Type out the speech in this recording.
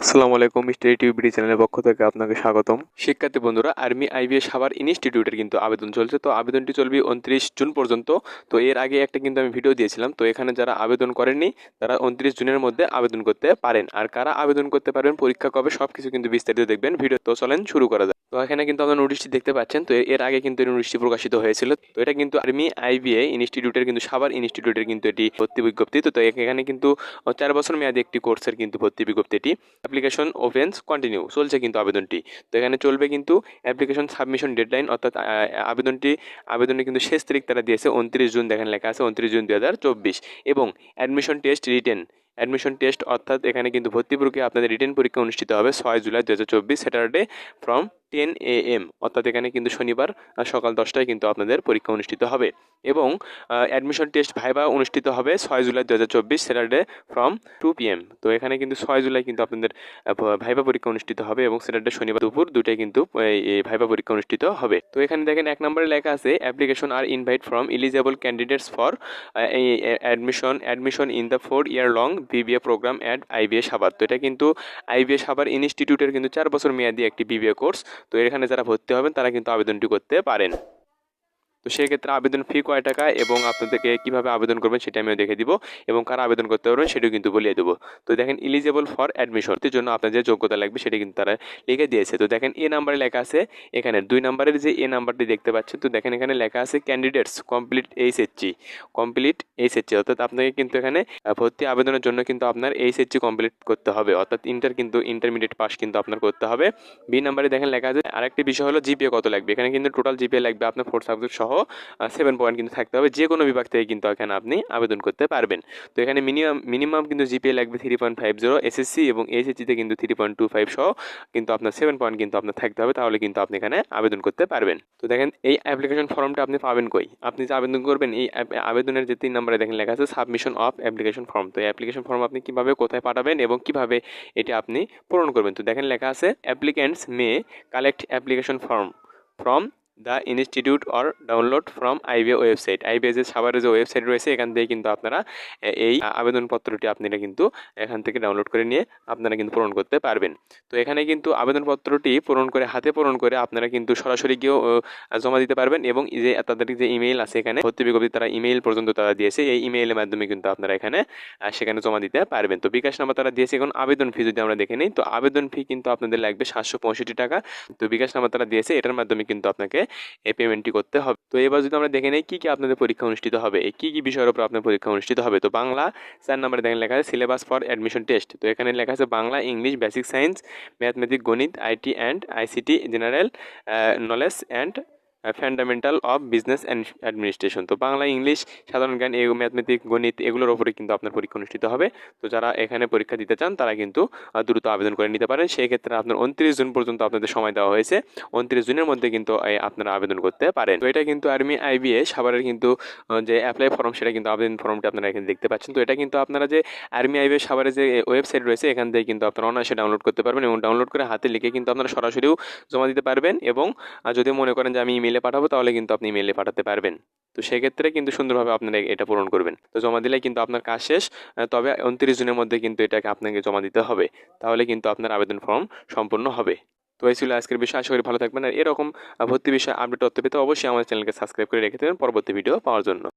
আসসালামু আলাইকুম, মিস্টার টিউবিডি চ্যানেলের পক্ষ থেকে আপনাকে স্বাগতম। শিক্ষার্থী বন্ধুরা, আর্মি আইবিএস সাভার ইনস্টিটিউটের কিন্তু আবেদন চলছে। তো আবেদনটি চলবে 29 জুন পর্যন্ত। তো এর আগে একটা কিন্তু আমি ভিডিও দিয়েছিলাম। তো এখানে যারা আবেদন করেননি তারা 29 জুনের মধ্যে আবেদন করতে পারেন। আর কারা আবেদন করতে পারবেন, পরীক্ষা কবে, সবকিছু কিন্তু বিস্তারিত দেখবেন ভিডিও। তো চলেন শুরু করা যাক। তো এখানে কিন্তু আপনার নোটিশটি দেখতে পাচ্ছেন। তো এর আগে কিন্তু এই নোটিশটি প্রকাশিত হয়েছিল। তো এটা কিন্তু আর্মি আইবিএ ইনস্টিটিউটের কিন্তু সাভার ইনস্টিটিউটের কিন্তু এটি ভর্তি বিজ্ঞপ্তি। তো এখানে কিন্তু 4 বছর মেয়াদী একটি কোর্সের কিন্তু ভর্তি বিজ্ঞপ্তি এটি। অ্যাপ্লিকেশন ওপেন্স কন্টিনিউ চলছে কিন্তু আবেদনটি। তো এখানে চলবে কিন্তু অ্যাপ্লিকেশন সাবমিশন ডেডলাইন, অর্থাৎ আবেদনের কিন্তু শেষ তারিখ তারা দিয়েছে 29 জুন। দেখেন লেখা আছে 29 জুন 2024। এবং অ্যাডমিশন টেস্ট অর্থাৎ এখানে কিন্তু ভর্তি প্রক্রিয়া আপনাদের রিটেন পরীক্ষা অনুষ্ঠিত হবে 6 জুলাই 2024 স্যাটারডে ফ্রম 10 AM, অর্থাৎ এখানে কিন্তু শনিবার সকাল 10টায় কিন্তু আপনাদের পরীক্ষা অনুষ্ঠিত হবে। এবং অ্যাডমিশন টেস্ট ভাইবা অনুষ্ঠিত হবে 6 জুলাই 2024 স্যাটারডে ফ্রম 2 PM। তো এখানে কিন্তু 6 জুলাই কিন্তু আপনাদের ভাইবা পরীক্ষা অনুষ্ঠিত হবে এবং স্যাটারডে শনিবার দুপুর 2টায় কিন্তু এই ভাইবা পরীক্ষা অনুষ্ঠিত হবে। তো এখানে দেখেন 1 নম্বরে লেখা আছে অ্যাপ্লিকেশন আর invite from eligible candidates for admission in the 4 year long BBA program at IBA Savar. তো এটা কিন্তু আইবিএ সাভার ইনস্টিটিউটের কিন্তু 4 বছর মেয়াদী একটি বিবিএ কোর্স। তো এখানে যারা ভর্তি হবেন তারা কিন্তু আবেদনটি করতে পারেন। তো সেক্ষেত্রে আবেদন ফি কয় টাকা এবং আপনাদেরকে কীভাবে আবেদন করবেন সেটা আমিও দেখে দিব, এবং কারা আবেদন করতে পারবেন সেটাও কিন্তু বলিয়ে দেবো। তো দেখেন এলিজেবল ফর অ্যাডমিশনের জন্য আপনার যে যোগ্যতা লাগবে সেটা কিন্তু তারা লিখে দিয়েছে। তো দেখেন এ নাম্বারে লেখা আছে, এখানে 2 নম্বরের যে এ নাম্বারটি দেখতে পাচ্ছেন। তো দেখেন এখানে লেখা আছে ক্যান্ডিডেটস কমপ্লিট এইচএসসি, অর্থাৎ আপনাকে কিন্তু এখানে ভর্তি আবেদনের জন্য কিন্তু আপনার এইচএসসি কমপ্লিট করতে হবে, অর্থাৎ ইন্টারমিডিয়েট পাস কিন্তু আপনার করতে হবে। বি নাম্বারে দেখেন লেখা আছে আরেকটি বিষয় হলো জিপিএ কত লাগবে। এখানে কিন্তু টোটাল জিপিএ লাগবে আপনার 4 সাবজেক্ট সহ 7 পয়েন্ট কিন্তু থাকতে হবে। যে কোনো বিভাগ থেকে কিন্তু এখানে আপনি আবেদন করতে পারবেন। তো এখানে মিনিমাম কিন্তু জিপিএ লাগবে 3.50 এসএসসি, এবং এইচএসসিতে কিন্তু 3.25 সহ কিন্তু আপনার 7 পয়েন্ট কিন্তু আপনার থাকতে হবে, তাহলে কিন্তু আপনি এখানে আবেদন করতে পারবেন। তো দেখেন এই অ্যাপ্লিকেশন ফর্মটা আপনি পাবেন কই, আপনি যে আবেদন করবেন এই আবেদনের যে 3 নম্বরে দেখেন লেখা আছে সাবমিশন অফ অ্যাপ্লিকেশন ফর্ম। তো এই অ্যাপ্লিকেশন ফর্ম আপনি কীভাবে কোথায় পাঠাবেন এবং কিভাবে এটি আপনি পূরণ করবেন। তো দেখেন লেখা আছে applicants May collect application form from the institute or download from IBA website. IBA যে সাভারের যে ওয়েবসাইট রয়েছে এখান থেকে কিন্তু আপনারা এই আবেদনপত্রটি আপনারা কিন্তু এখান থেকে ডাউনলোড করে নিয়ে আপনারা কিন্তু পূরণ করতে পারবেন। তো এখানে কিন্তু আবেদনপত্রটি হাতে পূরণ করে আপনারা কিন্তু সরাসরি গিয়েও জমা দিতে পারবেন, এবং যে তাদের যে ইমেইল আছে এখানে ভর্তি বিজ্ঞপ্তি তারা ইমেইল পর্যন্ত তারা দিয়েছে, এই ইমেইলের মাধ্যমে কিন্তু আপনারা এখানে সেখানে জমা দিতে পারবেন। তো বিকাশ নাম্বার তারা দিয়েছে। এখন আবেদন ফি যদি আমরা দেখে নিই, তো আবেদন ফি কিন্তু আপনাদের লাগবে 765 টাকা। তো বিকাশ নাম্বার তারা দিয়েছে, এটার মাধ্যমে কিন্তু আপনাকে এই পেমেন্টটি করতে হবে। তো এবার যদি আমরা দেখে নিই কী কী আপনাদের পরীক্ষা অনুষ্ঠিত হবে, কী কী বিষয়ের উপর আপনার পরীক্ষা অনুষ্ঠিত হবে। তো বাংলা 4 নম্বরে দেখেন লেখা আছে সিলেবাস ফর অ্যাডমিশন টেস্ট। তো এখানে লেখা আছে Bangla, English, basic science, mathematics, গণিত, IT and ICT, general knowledge and fundamental of business and administration. তো বাংলা, ইংলিশ, সাধারণ জ্ঞান, ম্যাথমেটিক্স, গণিত এগুলোর ওপরে কিন্তু আপনার পরীক্ষা অনুষ্ঠিত হবে। তো যারা এখানে পরীক্ষা দিতে চান তারা কিন্তু দ্রুত আবেদন করে নিতে পারেন। সেই ক্ষেত্রে আপনার 29 জুন পর্যন্ত আপনাদের সময় দেওয়া হয়েছে। 29 জুনের মধ্যে কিন্তু আপনারা আবেদন করতে পারেন। তো এটা কিন্তু আর্মি আইবিএ সাভারের কিন্তু যে অ্যাপ্লাই ফর্ম, সেটা কিন্তু আবেদন ফর্মটা আপনারা এখানে দেখতে পাচ্ছেন। তো এটা কিন্তু আপনারা যে আর্মি আইবিএ সাভারের যে ওয়েবসাইট রয়েছে এখান থেকে কিন্তু আপনারা অনায়াসে ডাউনলোড করতে পারবেন, এবং ডাউনলোড করে হাতে লিখে কিন্তু আপনারা সরাসরিও জমা দিতে পারবেন, এবং যদি মনে করেন যে আমি ইমেইলে পাঠাবো তাহলে কিন্তু আপনি ইমেইলে পাঠাতে পারবেন। তো সেক্ষেত্রে কিন্তু সুন্দরভাবে আপনারা এটা পূরণ করবেন। তো জমা দিলে কিন্তু আপনার কাজ শেষ। তবে 29 জুনের মধ্যে কিন্তু এটাকে আপনাকে জমা দিতে হবে, তাহলে কিন্তু আপনার আবেদন ফর্ম সম্পূর্ণ হবে। তো এই ছিল আজকের বিষয়। আশা করি ভালো থাকবেন। আর এরকম ভর্তি বিষয়ে আপডেট তথ্য পেতে অবশ্যই আমাদের চ্যানেলকে সাবস্ক্রাইব করে রেখে দেবেন পরবর্তী ভিডিও পাওয়ার জন্য।